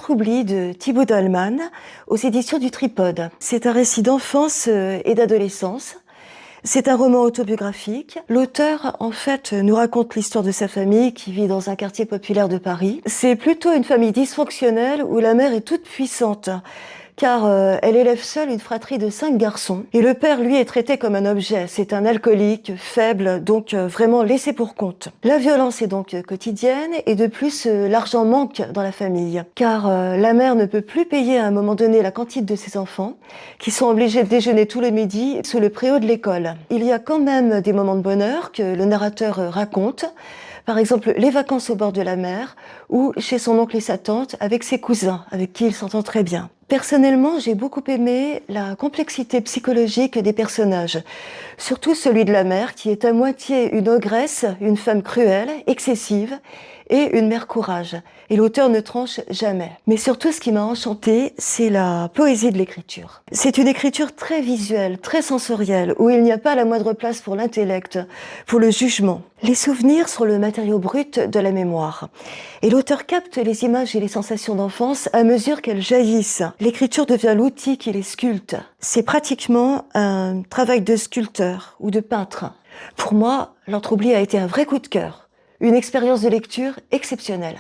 L'autre oubli de Thibaut Dalman aux éditions du Tripode. C'est un récit d'enfance et d'adolescence. C'est un roman autobiographique. L'auteur, en fait, nous raconte l'histoire de sa famille qui vit dans un quartier populaire de Paris. C'est plutôt une famille dysfonctionnelle où la mère est toute puissante, car elle élève seule une fratrie de 5 garçons. Et le père, lui, est traité comme un objet. C'est un alcoolique, faible, donc vraiment laissé pour compte. La violence est donc quotidienne et de plus, l'argent manque dans la famille, car la mère ne peut plus payer à un moment donné la cantine de ses enfants, qui sont obligés de déjeuner tous les midis sous le préau de l'école. Il y a quand même des moments de bonheur que le narrateur raconte. Par exemple, les vacances au bord de la mer ou chez son oncle et sa tante avec ses cousins, avec qui il s'entend très bien. Personnellement, j'ai beaucoup aimé la complexité psychologique des personnages, surtout celui de la mère qui est à moitié une ogresse, une femme cruelle, excessive, et une mère courage. Et l'auteur ne tranche jamais. Mais surtout, ce qui m'a enchantée, c'est la poésie de l'écriture. C'est une écriture très visuelle, très sensorielle, où il n'y a pas la moindre place pour l'intellect, pour le jugement. Les souvenirs sont le matériau brut de la mémoire. Et l'auteur capte les images et les sensations d'enfance à mesure qu'elles jaillissent. L'écriture devient l'outil qui les sculpte. C'est pratiquement un travail de sculpteur ou de peintre. Pour moi, L'Entre-oubli a été un vrai coup de cœur. Une expérience de lecture exceptionnelle.